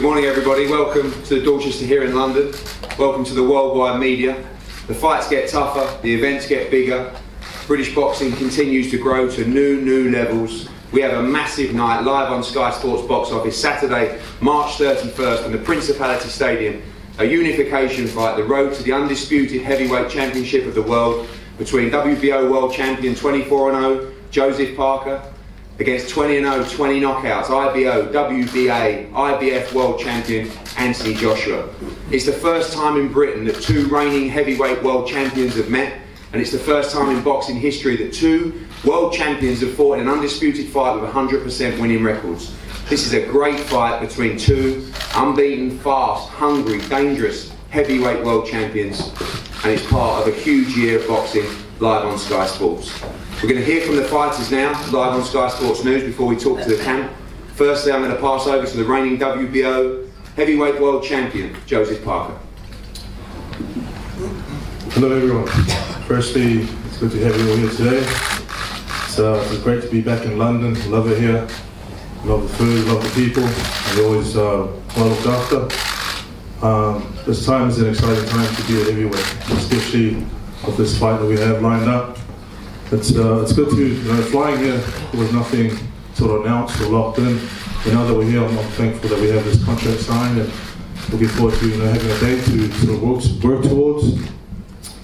Good morning everybody, welcome to the Dorchester here in London, welcome to the worldwide media. The fights get tougher, the events get bigger, British boxing continues to grow to new levels. We have a massive night live on Sky Sports Box Office Saturday, March 31st in the Principality Stadium, a unification fight, the road to the undisputed heavyweight championship of the world between WBO world champion 24-0 Joseph Parker against 20-0, 20 knockouts, IBO, WBA, IBF world champion Anthony Joshua. It's the first time in Britain that two reigning heavyweight world champions have met, and it's the first time in boxing history that two world champions have fought in an undisputed fight with 100% winning records. This is a great fight between two unbeaten, fast, hungry, dangerous heavyweight world champions, and it's part of a huge year of boxing live on Sky Sports. We're going to hear from the fighters now, live on Sky Sports News, before we talk to the camp. Firstly, I'm going to pass over to the reigning WBO heavyweight world champion, Joseph Parker. Hello everyone. Firstly, it's good to have you all here today. It's great to be back in London. Love it here. Love the food, love the people. You're always well looked after. This time is an exciting time to be a heavyweight, especially of this fight that we have lined up. It's good to, flying here, there was nothing sort of announced or locked in. Now that we're here, I'm thankful that we have this contract signed, and looking forward to having a day to sort of work towards.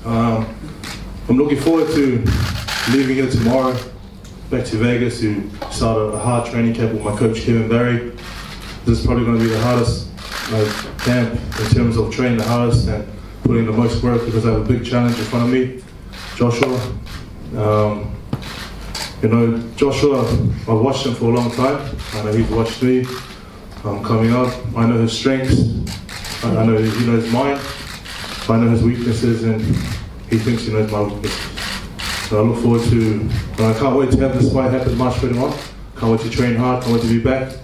I'm looking forward to leaving here tomorrow, back to Vegas to start a hard training camp with my coach Kevin Barry. This is probably going to be the hardest camp in terms of training the hardest and putting the most work, because I have a big challenge in front of me. Joshua. Joshua, I've watched him for a long time. I know he's watched me coming up. I know his strengths. I know he knows mine. I know his weaknesses, and he thinks he knows my weaknesses. So I look forward to, I can't wait to have this fight happen March 21. Can't wait to train hard, can't wait to be back,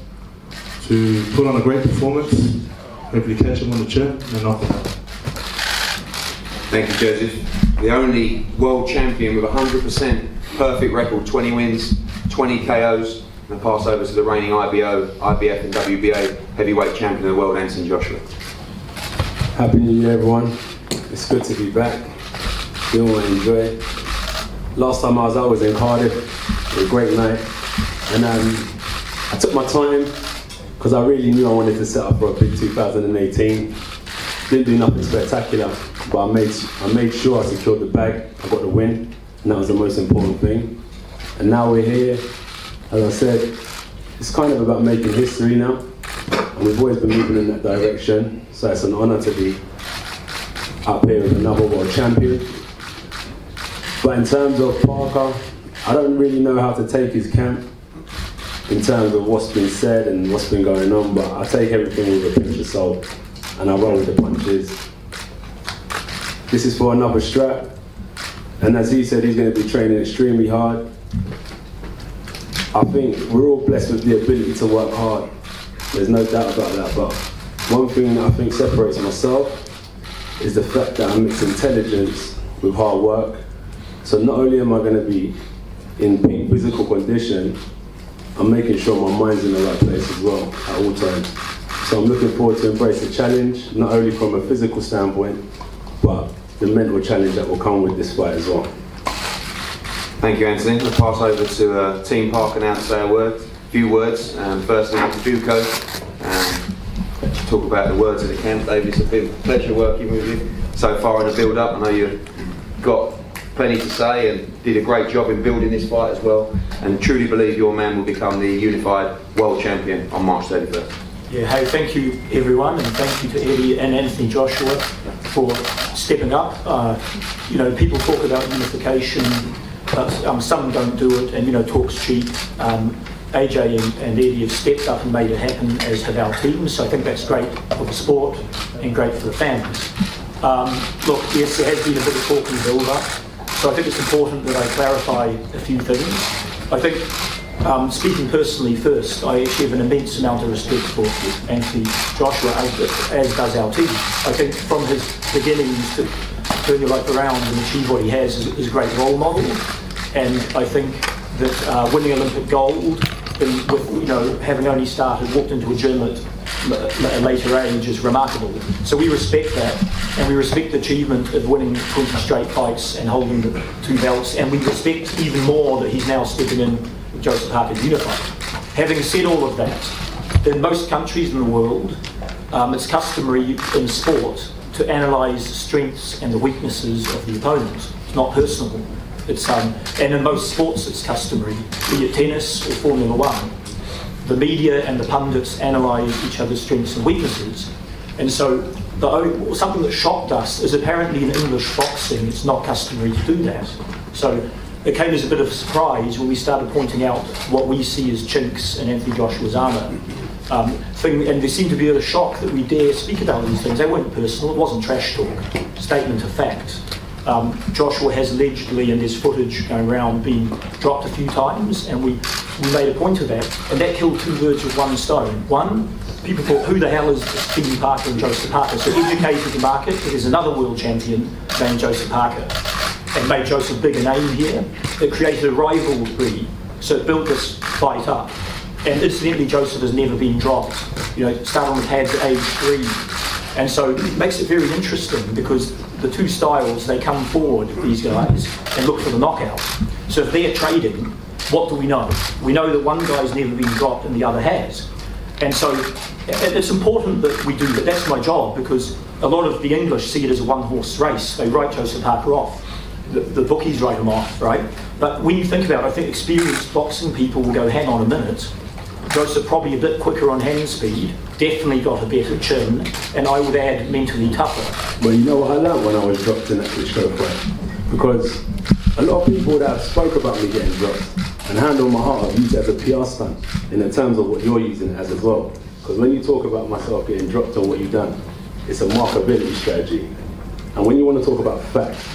to put on a great performance, hopefully catch him on the chin and knock him out. Thank you, Joseph. The only world champion with 100% perfect record, 20 wins, 20 KOs, and pass over to the reigning IBO, IBF and WBA heavyweight champion of the world, Anthony Joshua. Happy New Year everyone. It's good to be back. You all enjoy it. Last time I was in Cardiff. It was a great night. And I took my time because I really knew I wanted to set up for a big 2018. Didn't do nothing spectacular, but I made sure I secured the bag. I got the win, and that was the most important thing. And now we're here. As I said, it's kind of about making history now, and we've always been moving in that direction. So it's an honour to be up here with another world champion. But in terms of Parker, I don't really know how to take his camp in terms of what's been said and what's been going on, but I take everything with a pinch of salt, and I roll with the punches. This is for another strap, and as he said, he's going to be training extremely hard. I think we're all blessed with the ability to work hard. There's no doubt about that, but one thing that I think separates myself is the fact that I mix intelligence with hard work. So not only am I going to be in peak physical condition, I'm making sure my mind's in the right place as well at all times. So I'm looking forward to embrace the challenge, not only from a physical standpoint, but the mental challenge that will come with this fight as well. Thank you, Anthony. We'll pass over to Team Parker now to say a few words. Firstly, to Duco, talk about the words of the camp. David, it's been a pleasure working with you so far in the build-up. I know you've got plenty to say and did a great job in building this fight as well, and truly believe your man will become the unified world champion on March 31st. Yeah, hey, thank you everyone, and thank you to Eddie and Anthony Joshua for stepping up. People talk about unification, but some don't do it, and talk's cheap. AJ and Eddie have stepped up and made it happen, as have our teams, so I think that's great for the sport and great for the fans. Look, yes, there has been a bit of talk and build-up, so I think it's important that I clarify a few things. I think, speaking personally first, I actually have an immense amount of respect for Anthony Joshua, as does our team. I think from his beginnings to turn your life around and achieve what he has is a great role model, and I think that winning Olympic gold with having only walked into a gym at a later age is remarkable. So we respect that, and we respect the achievement of winning 20 straight fights and holding the 2 belts, and we respect even more that he's now stepping in with Joseph Parker unified. Having said all of that, in most countries in the world, it's customary in sport to analyse the strengths and the weaknesses of the opponent. It's not personal. It's and in most sports it's customary, be it tennis or Formula 1. The media and the pundits analyse each other's strengths and weaknesses. And so something that shocked us is apparently in English boxing it's not customary to do that. So it came as a bit of a surprise when we started pointing out what we see as chinks in Anthony Joshua's armour. And there seemed to be a shock that we dare speak about these things. They weren't personal, it wasn't trash talk, statement of fact. Joshua has allegedly, and there's footage going around, been dropped a few times, and we made a point of that, and that killed 2 birds with 1 stone. One, people thought, who the hell is Stephen Parker and Joseph Parker? So educated the market. There's another world champion named Joseph Parker, and made Joseph a bigger name here. It created a rivalry, so it built this fight up. And incidentally, Joseph has never been dropped. Started on the pads at age 3. And so it makes it very interesting because the 2 styles, they come forward, these guys, and look for the knockout. So if they're trading, what do we know? We know that one guy's never been dropped and the other has. And so it's important that we do that. That's my job, because a lot of the English see it as a 1-horse race. They write Joseph Parker off. The bookies write him off, right? But when you think about it, I think experienced boxing people will go, hang on a minute, Joseph probably a bit quicker on hand speed, definitely got a better chin, and I would add mentally tougher. Well, you know what I learned when I was dropped in that Klitschko fight? Because a lot of people that have spoke about me getting dropped, and hand on my heart, I've used it as a PR stunt, in terms of what you're using it as well. Because when you talk about myself getting dropped on what you've done, it's a markability strategy. And when you want to talk about facts,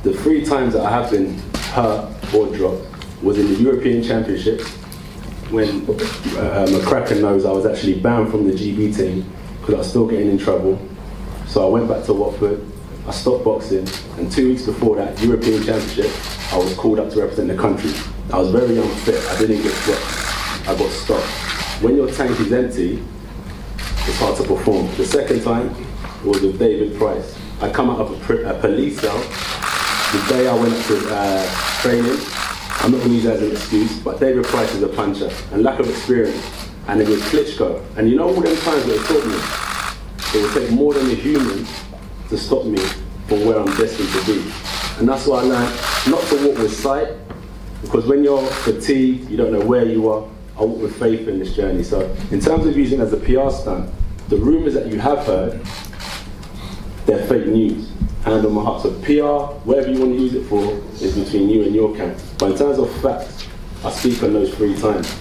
the 3 times that I have been hurt or dropped was in the European Championship, when McCracken knows I was actually banned from the GB team because I was still getting in trouble. So I went back to Watford, I stopped boxing, and 2 weeks before that European Championship, I was called up to represent the country. I was very unfit, I didn't get dropped, I got stopped. When your tank is empty, it's hard to perform. The second time was with David Price. I come out of a police cell the day I went up to training. I'm not going to use that as an excuse, but David Price is a puncher, and lack of experience, and it was Klitschko. And you know all them times that it taught me, it would take more than a human to stop me from where I'm destined to be. And that's why I learned not to walk with sight, because when you're fatigued, you don't know where you are. I walk with faith in this journey. So in terms of using it as a PR stunt, the rumours that you have heard, they're fake news. Hand on my heart. So PR, whatever you want to use it for, is between you and your camp. But in terms of facts, I speak on those 3 times.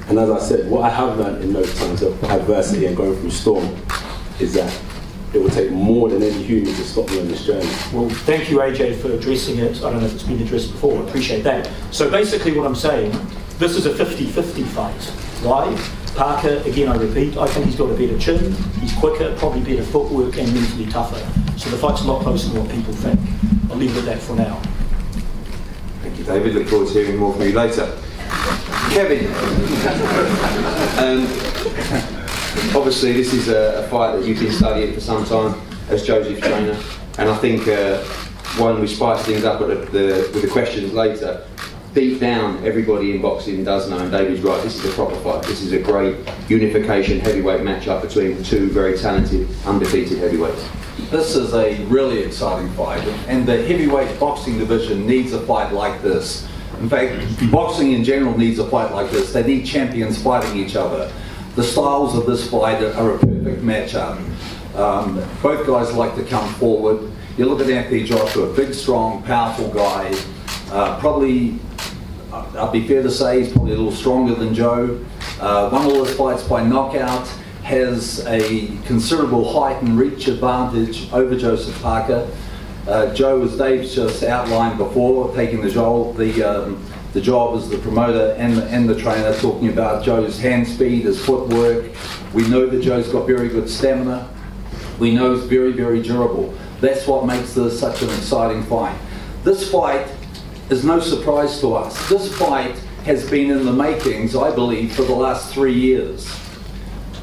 And as I said, what I have learned in those times of adversity and going through storm is that it will take more than any human to stop me on this journey. Well, thank you, AJ, for addressing it. I don't know if it's been addressed before. I appreciate that. So basically what I'm saying, this is a 50-50 fight. Why? Parker, again I repeat, I think he's got a better chin, he's quicker, probably better footwork and mentally tougher. So the fight's a lot closer than what people think. I'll leave it at that for now. Thank you, David. Look forward to hearing more from you later. Kevin, obviously this is a fight that you've been studying for some time as Joseph's trainer, and I think one we spice things up with the questions later. Deep down, everybody in boxing does know, and David's right, this is a proper fight. This is a great unification heavyweight matchup between 2 very talented, undefeated heavyweights. This is a really exciting fight, and the heavyweight boxing division needs a fight like this. In fact, boxing in general needs a fight like this. They need champions fighting each other. The styles of this fight are a perfect matchup. Both guys like to come forward. You look at Anthony Joshua, big, strong, powerful guy. Probably, I'd be fair to say, he's probably a little stronger than Joe. Won all his fights by knockout. Has a considerable height and reach advantage over Joseph Parker. Joe, as Dave's just outlined before, taking the job as the promoter and the trainer, talking about Joe's hand speed, his footwork. We know that Joe's got very good stamina. We know he's very, very durable. That's what makes this such an exciting fight. This fight is no surprise to us. This fight has been in the makings, I believe, for the last 3 years.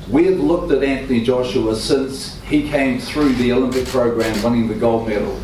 We have looked at Anthony Joshua since he came through the Olympic program winning the gold medal.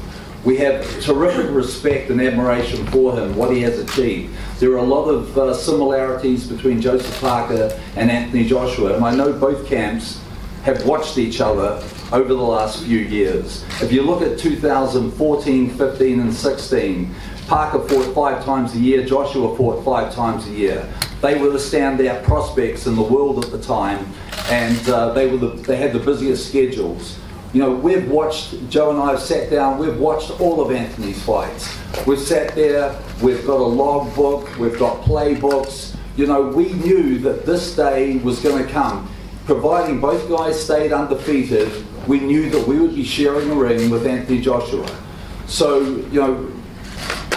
We have terrific respect and admiration for him, what he has achieved. There are a lot of similarities between Joseph Parker and Anthony Joshua, and I know both camps have watched each other over the last few years. If you look at 2014, 15 and 16, Parker fought 5 times a year, Joshua fought 5 times a year. They were the standout prospects in the world at the time, and they had the busiest schedules. You know, we've watched, Joe and I have sat down, we've watched all of Anthony's fights. We've sat there, we've got a log book, we've got playbooks. You know, we knew that this day was going to come. Providing both guys stayed undefeated, we knew that we would be sharing a ring with Anthony Joshua. So, you know,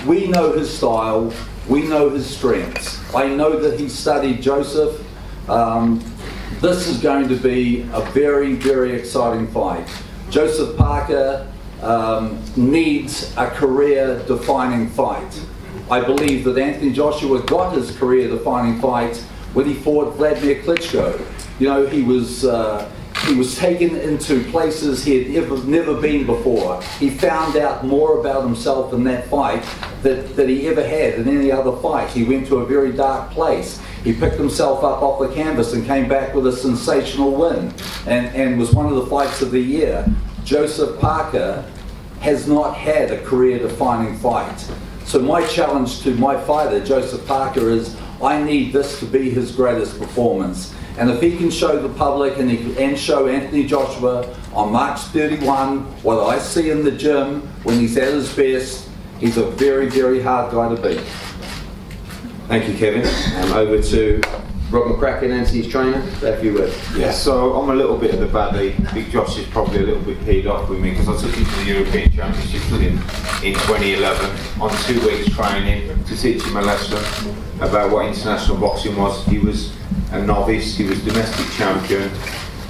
we know his style, we know his strengths. I know that he studied Joseph. This is going to be a very, very exciting fight. Joseph Parker needs a career-defining fight. I believe that Anthony Joshua got his career-defining fight when he fought Vladimir Klitschko. You know, he was taken into places he had never been before. He found out more about himself in that fight that he ever had in any other fight. He went to a very dark place. He picked himself up off the canvas and came back with a sensational win and was one of the fights of the year. Joseph Parker has not had a career-defining fight. So my challenge to my fighter, Joseph Parker, is I need this to be his greatest performance. And if he can show the public and show Anthony Joshua on March 31 what I see in the gym when he's at his best, he's a very, very hard guy to beat. Thank you, Kevin. Over to Rob McCracken, Anthony's trainer. Say a few words. Yeah, so I'm a little bit of the baddie. Big Josh is probably a little bit peed off with me because I took him to the European Championships with him in 2011 on 2 weeks training to teach him a lesson about what international boxing was. He was a novice, he was domestic champion,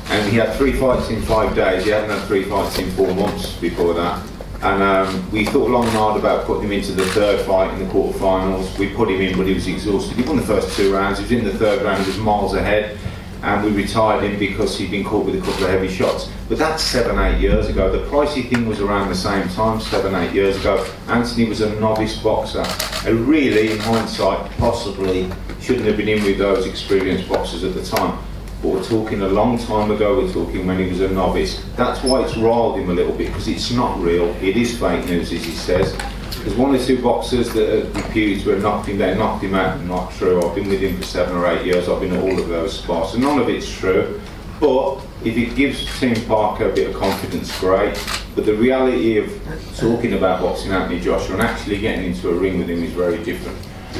and he had 3 fights in 5 days. He hadn't had 3 fights in 4 months before that. And we thought long and hard about putting him into the 3rd fight in the quarterfinals. We put him in, but he was exhausted. He won the first 2 rounds. He was in the 3rd round, he was miles ahead, and we retired him because he'd been caught with a couple of heavy shots. But that's 7, 8 years ago. The pricey thing was around the same time, 7, 8 years ago. Anthony was a novice boxer, and really, in hindsight, possibly shouldn't have been in with those experienced boxers at the time. But we're talking a long time ago, we're talking when he was a novice. That's why it's riled him a little bit, because it's not real. It is fake news, as he says. There's 1 or 2 boxers that are reputed to have knocked him down, knocked him out. Not true. I've been with him for 7 or 8 years. I've been at all of those spots, and none of it's true. But if it gives Team Parker a bit of confidence, great. But the reality of talking about boxing Anthony Joshua and actually getting into a ring with him is very different.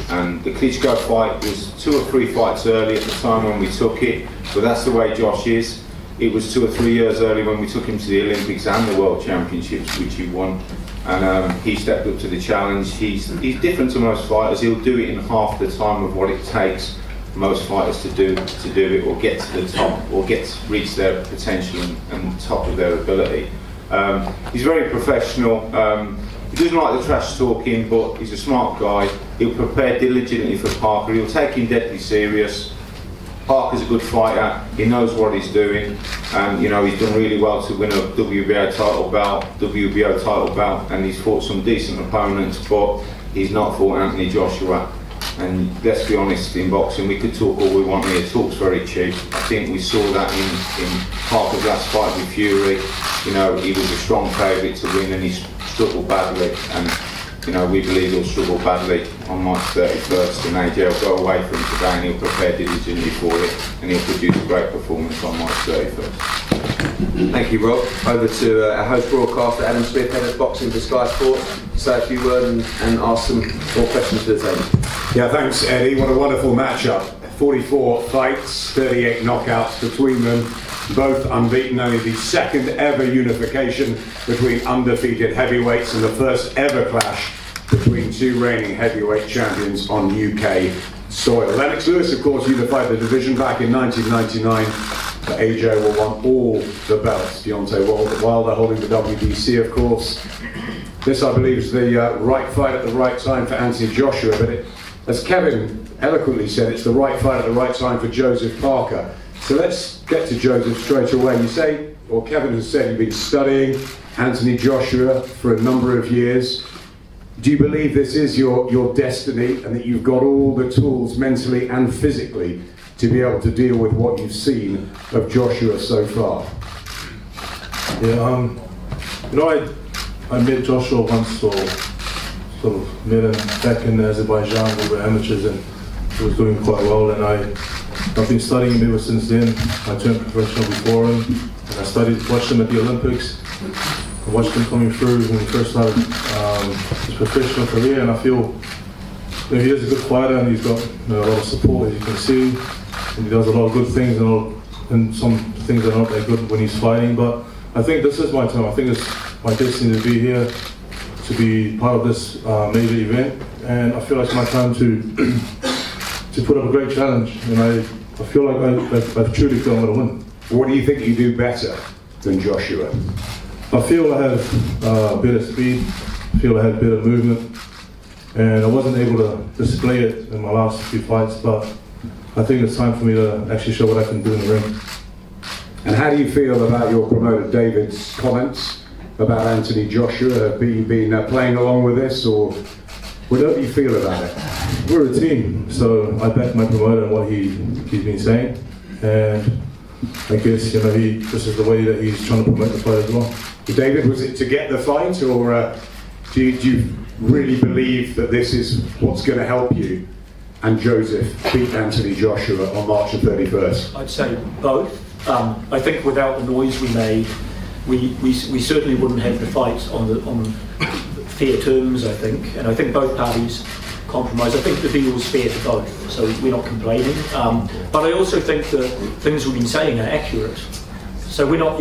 And the Klitschko fight was 2 or 3 fights early at the time when we took it, but that's the way Josh is. It was 2 or 3 years early when we took him to the Olympics and the World Championships, which he won. And he stepped up to the challenge. He's different to most fighters. He'll do it in half the time of what it takes most fighters to do it, or get to the top, or reach their potential and top of their ability. He's very professional. He doesn't like the trash talking, but he's a smart guy. He'll prepare diligently for Parker. He'll take him deadly serious. Parker's a good fighter. He knows what he's doing, and you know he's done really well to win a WBO title belt, and he's fought some decent opponents, but he's not fought Anthony Joshua. And let's be honest, in boxing we could talk all we want here. Talk's very cheap. I think we saw that in Parker's last fight with Fury. You know, he was a strong favourite to win, and he struggled badly. And you know, we believe he'll struggle badly on March 31st, and AJ will go away from today and he'll prepare diligently for it, and he'll produce a great performance on March 31st. Thank you, Rob. Over to our host broadcaster, Adam Smith, head of boxing for Sky Sports. Say a few words and ask some more questions to the table. Yeah, thanks, Eddie. What a wonderful matchup. 44 fights, 38 knockouts between them, both unbeaten. Only the 2nd ever unification between undefeated heavyweights, and the 1st ever clash between 2 reigning heavyweight champions on UK soil. Lennox Lewis, of course, unified the division back in 1999. But AJ will want all the belts. Deontay Wilder holding the WBC, of course. This, I believe, is the right fight at the right time for Anthony Joshua, but as Kevin eloquently said, it's the right fight at the right time for Joseph Parker. So let's get to Joseph straight away. You say, or Kevin has said, you've been studying Anthony Joshua for a number of years. Do you believe this is your destiny and that you've got all the tools mentally and physically to be able to deal with what you've seen of Joshua so far? Yeah, you know, I met Joshua once, or sort of met him back in Azerbaijan. We were amateurs and he was doing quite well, and I've been studying him ever since then. I turned professional before him, and I watched him at the Olympics. I watched him coming through when he first started his professional career, and I feel he is a good fighter, and he's got a lot of support, as you can see, and he does a lot of good things, and some things are not that good when he's fighting. But I think this is my time. I think it's my destiny to be here, to be part of this major event, and I feel like it's my time to put up a great challenge, and I feel like I truly feel I'm going to win. What do you think you do better than Joshua? I feel I have better speed, I feel I have better movement, and I wasn't able to display it in my last few fights, but I think it's time for me to actually show what I can do in the ring. And how do you feel about your promoter David's comments about Anthony Joshua? Have you been playing along with this, or what do you feel about it? We're a team, so I back my promoter and what he's been saying, and I guess this is the way that he's trying to promote the fight as well. David, was it to get the fight, or do you really believe that this is what's going to help you and Joseph beat Anthony Joshua on March the 31st? I'd say both. I think without the noise we made, we certainly wouldn't have the fight on fair terms, I think, and I think both parties compromised. I think the deal was fair to both, so we're not complaining. But I also think the things we've been saying are accurate. So we're not,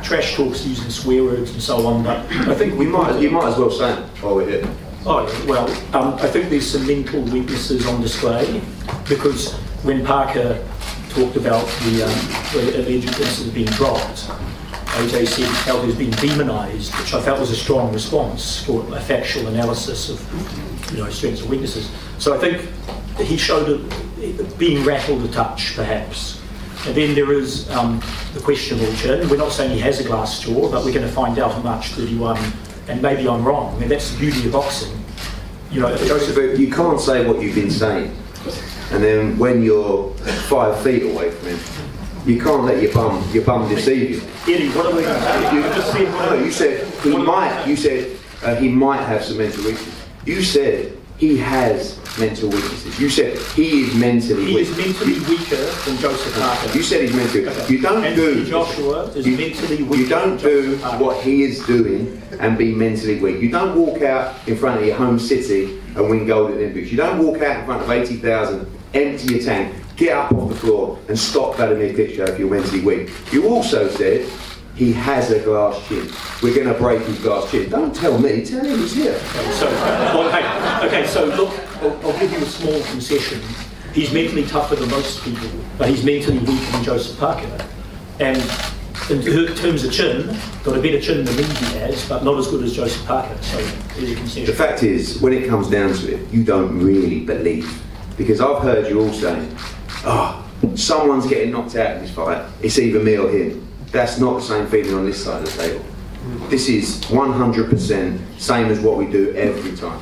trash talks using swear words and so on, but I think you might as well say it while we're here. Oh, well, I think there's some mental weaknesses on display, because when Parker talked about the alleged incident being dropped, AJ said he felt he was being demonised, which I felt was a strong response for a factual analysis of strengths and weaknesses. So I think he showed being rattled a touch, perhaps. And then there is the questionable chin. We're not saying he has a glass jaw, but we're going to find out how much 31, and maybe I'm wrong. I mean, that's the beauty of boxing. Joseph, you can't say what you've been saying, and then when you're 5 feet away from him, you can't let your bum deceive you. Eddie, what are we going to say? You said he might have some mental weaknesses. You said he has mental weaknesses. You said he is mentally weak. He is mentally weaker than Joseph Parker. You said he's mentally weak. You don't do Joshua is mentally weaker. You don't do what he is doing and be mentally weak. You don't walk out in front of your home city and win gold at the Olympics. You don't walk out in front of 80,000, empty your tank, get up off the floor and stop Vladimir Klitschko if you're mentally weak. You also said he has a glass chin. We're going to break his glass chin. Don't tell me, tell him he's here. So look, I'll give you a small concession. He's mentally tougher than most people, but he's mentally weaker than Joseph Parker. And in terms of chin, got a better chin than me he has, but not as good as Joseph Parker. So there's a concession. The fact is, when it comes down to it, you don't really believe. Because I've heard you all saying, someone's getting knocked out in this fight, it's either me or him. That's not the same feeling on this side of the table. This is 100% same as what we do every time.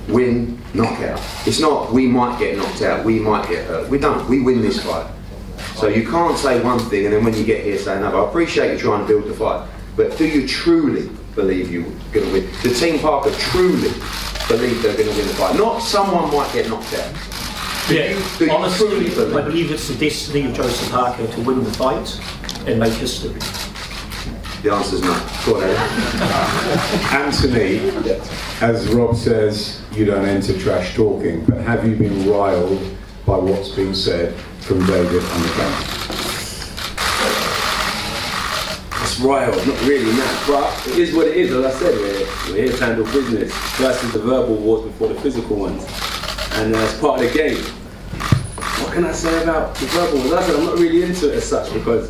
Win, knockout. It's not we might get knocked out, we might get hurt. We don't. We win this fight. So you can't say one thing and then when you get here say another. I appreciate you trying to build the fight, but do you truly believe you're going to win? The Team Parker truly believe they're going to win the fight. Not someone might get knocked out. Honestly, I believe it's the destiny of Joseph Parker to win the fight and make history. The answer's no. Go on, Anthony, as Rob says, you don't enter trash talking, but have you been riled by what's been said from David and the camp? It's riled, not really mad, but it is what it is. As I said, we're here to handle business versus the verbal wars before the physical ones. And it's part of the game. What can I say about the verbal ones? I said I'm not really into it as such because,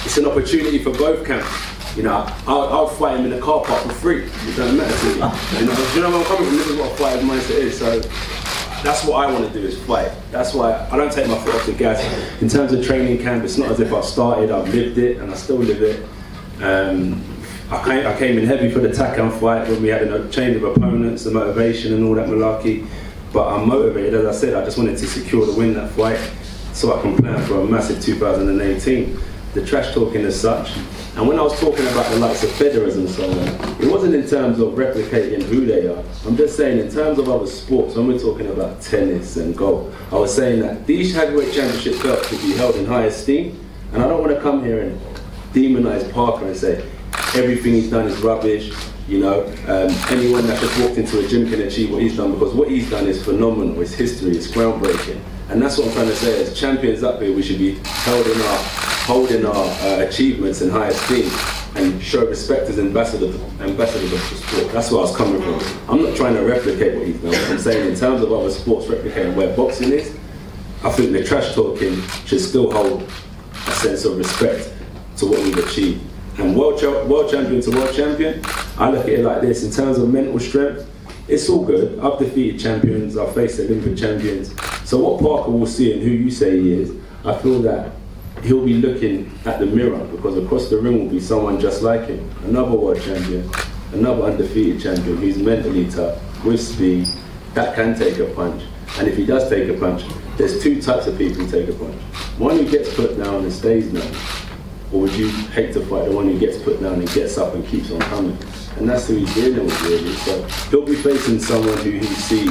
it's an opportunity for both camps. You know, I'll fight him in the car park for free. It doesn't matter to me. You know where I'm coming from? This is what a fighter's mindset is. So that's what I want to do, is fight. That's why I don't take my foot off the gas. In terms of training camp, it's not as if I've started, I've lived it, and I still live it. I came in heavy for the Takan fight when we had a change of opponents, the motivation and all that malarkey. But I'm motivated, as I said, I just wanted to secure the win that fight so I can plan for a massive 2018. The trash talking as such. And when I was talking about the likes of Federers and so on, it wasn't in terms of replicating who they are. I'm just saying in terms of other sports, when we're talking about tennis and golf, I was saying that these heavyweight championship belts should be held in high esteem. And I don't want to come here and demonize Parker and say everything he's done is rubbish. You know, anyone that just walked into a gym can achieve what he's done, because what he's done is phenomenal. It's history, it's groundbreaking. And that's what I'm trying to say. As champions up here, we should be holding our achievements in high esteem and show respect as ambassadors of the sport. That's where I was coming from. I'm not trying to replicate what he's done. I'm saying in terms of other sports replicating where boxing is, I think the trash talking should still hold a sense of respect to what we've achieved. And world champion to world champion, I look at it like this. In terms of mental strength, it's all good. I've defeated champions, I've faced Olympic champions. So what Parker will see and who you say he is, I feel that he'll be looking at the mirror, because across the ring will be someone just like him. Another world champion, another undefeated champion who's mentally tough, with speed, that can take a punch. And if he does take a punch, there's two types of people who take a punch. One who gets put down and stays down, or would you hate to fight the one who gets put down and gets up and keeps on coming? And that's who he's dealing with, really. So he'll be facing someone who he sees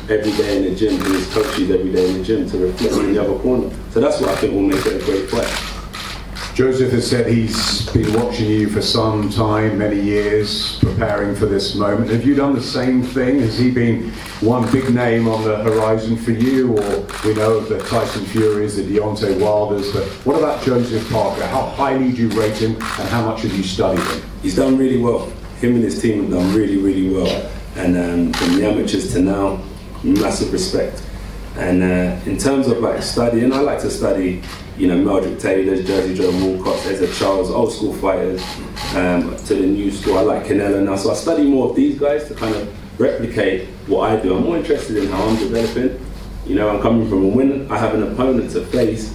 every day in the gym, who his coaches every day in the gym, to reflect in the other corner. So that's what I think will make it a great fight. Joseph has said he's been watching you for some time, many years, preparing for this moment. Have you done the same thing? Has he been one big name on the horizon for you? Or we know of the Tyson Furies, the Deontay Wilders, but what about Joseph Parker? How highly do you rate him, and how much have you studied him? He's done really well. Him and his team have done really, really well. And from the amateurs to now, massive respect. And in terms of like studying, I like to study, you know, Meldrick Taylor's, Jersey Joe Walcott's, Ezra Charles, old school fighters, to the new school. I like Canelo now, so I study more of these guys to kind of replicate what I do. I'm more interested in how I'm developing. You know, I'm coming from, and when I have an opponent to face,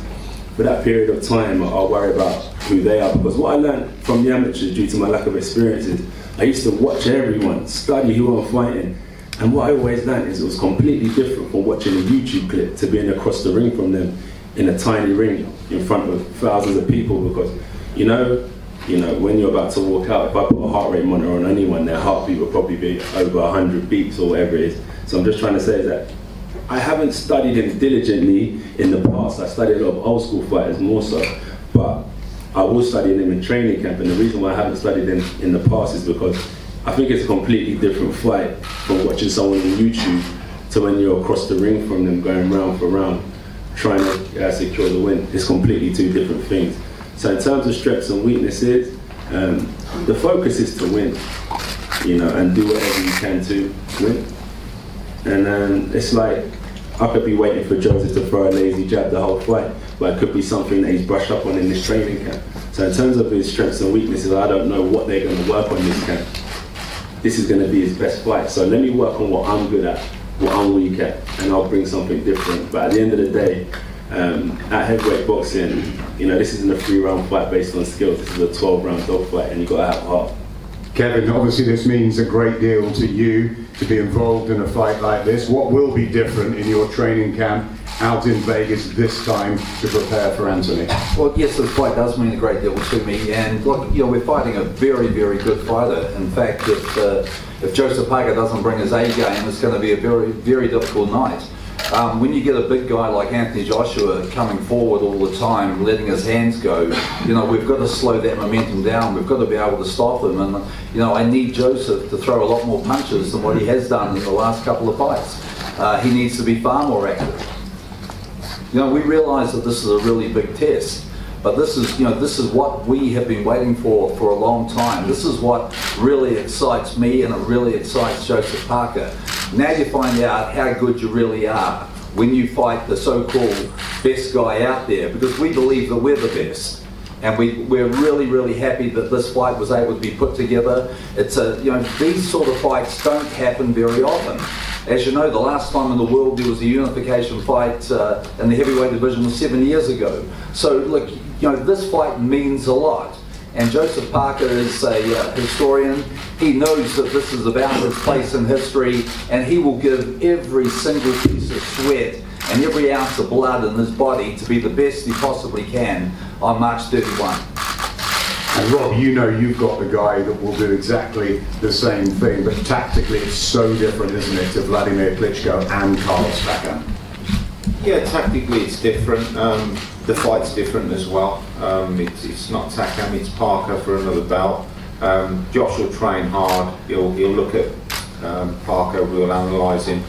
for that period of time, I'll worry about who they are, because what I learned from the amateurs, due to my lack of experience, is I used to watch everyone, study who I'm fighting. And what I always learned is it was completely different from watching a YouTube clip to being across the ring from them in a tiny ring in front of thousands of people, because you know when you're about to walk out, if I put a heart rate monitor on anyone, their heartbeat will probably be over 100 beats or whatever it is. So I'm just trying to say that I haven't studied him diligently in the past. I studied a lot of old school fighters more so, but I was studying him in training camp, and the reason why I haven't studied him in the past is because I think it's a completely different fight from watching someone on YouTube to when you're across the ring from them, going round for round, trying to secure the win. It's completely two different things. So in terms of strengths and weaknesses, the focus is to win, you know, and do whatever you can to win. And it's like, I could be waiting for Joseph to throw a lazy jab the whole fight, but it could be something that he's brushed up on in this training camp. So in terms of his strengths and weaknesses, I don't know what they're going to work on this camp. This is going to be his best fight. So let me work on what I'm good at, what I'm weak at, and I'll bring something different. But at the end of the day, at heavyweight boxing, you know, this isn't a 3-round fight based on skills. This is a 12-round dog fight, and you've got to have heart. Kevin, obviously this means a great deal to you to be involved in a fight like this. What will be different in your training camp out in Vegas this time to prepare for Anthony? Well, yes, this fight does mean a great deal to me, and look, you know, we're fighting a very, very good fighter. In fact, if Joseph Parker doesn't bring his A game, it's going to be a very, very difficult night. When you get a big guy like Anthony Joshua coming forward all the time, letting his hands go, you know, we've got to slow that momentum down. We've got to be able to stop him, and you know, I need Joseph to throw a lot more punches than what he has done in the last couple of fights. He needs to be far more active. You know, we realise that this is a really big test, but this is, you know, this is what we have been waiting for a long time. This is what really excites me, and it really excites Joseph Parker. Now you find out how good you really are when you fight the so-called best guy out there, because we believe that we're the best. And we're really happy that this fight was able to be put together. It's these sort of fights don't happen very often. As you know, the last time in the world there was a unification fight in the heavyweight division was 7 years ago. So look, this fight means a lot. And Joseph Parker is a historian. He knows that this is about his place in history, and he will give every single piece of sweat and every ounce of blood in his body to be the best he possibly can on March 31. And Rob, you've got the guy that will do exactly the same thing, but tactically it's so different, isn't it, to Vladimir Klitschko and Carlos Takam? Yeah, tactically it's different. The fight's different as well. It's not Takam, it's Parker for another belt. Josh will train hard. He'll look at Parker. We'll analyse him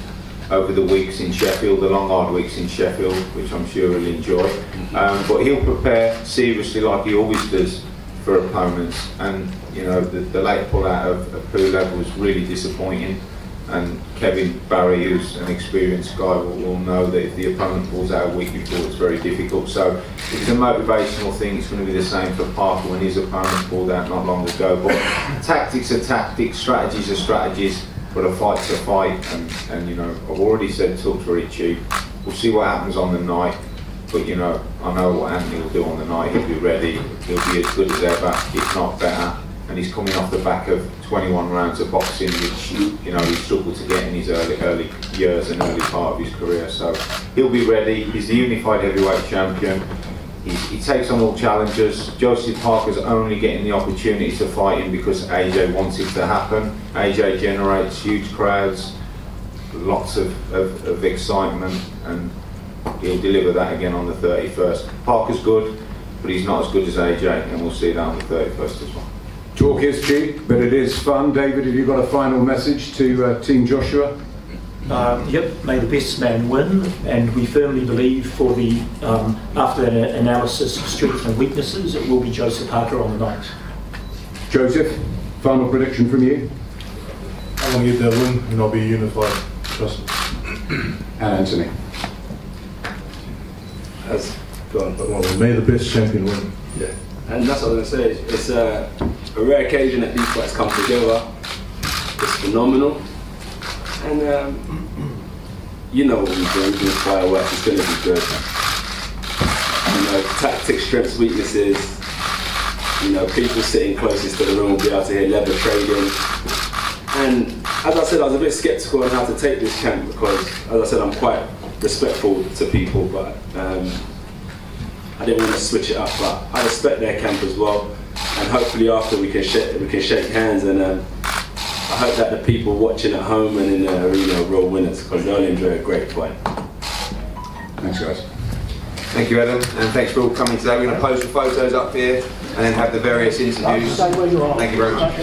over the weeks in Sheffield, the long hard weeks in Sheffield, which I'm sure he'll enjoy. But he'll prepare seriously like he always does for opponents. And the late pull out of Pulev was really disappointing. And Kevin Barry, who's an experienced guy, will know that if the opponent pulls out a week before, it's very difficult. So it's a motivational thing. It's going to be the same for Parker when his opponent pulled out not long ago. But tactics are tactics, strategies are strategies, but a fight's a fight. And I've already said talk's very cheap. We'll see what happens on the night. But I know what Anthony will do on the night. He'll be ready. He'll be as good as ever, if not better. And he's coming off the back of 21 rounds of boxing, which he struggled to get in his early years and early part of his career. So he'll be ready. He's the unified heavyweight champion. He takes on all challengers. Joseph Parker's only getting the opportunity to fight him because AJ wants it to happen. AJ generates huge crowds, lots of excitement, and he'll deliver that again on the 31st. Parker's good, but he's not as good as AJ, and we'll see that on the 31st as well. Talk is cheap, but it is fun. David, have you got a final message to Team Joshua? Yep, may the best man win, and we firmly believe for the after that analysis of strengths and weaknesses, it will be Joseph Parker on the night. Joseph, final prediction from you? I'm going to get that win and I'll be unified. Trust me. And Anthony? May the best champion win. Yeah. And that's what I was going to say. It's a rare occasion that these fights come together. It's phenomenal. And what we do. We're doing fireworks. It's going to be good. Tactics, strengths, weaknesses. People sitting closest to the room will be able to hear leather trading. And as I said, I was a bit sceptical on how to take this camp because, as I said, I'm quite respectful to people, but I didn't want to switch it up, but I respect their camp as well, and hopefully after we can shake hands, and I hope that the people watching at home and in the arena are real winners because they'll enjoy a great fight. Thanks, guys. Thank you, Adam, and thanks for all coming today. We're going to post the photos up here and then have the various interviews. Thank you very much.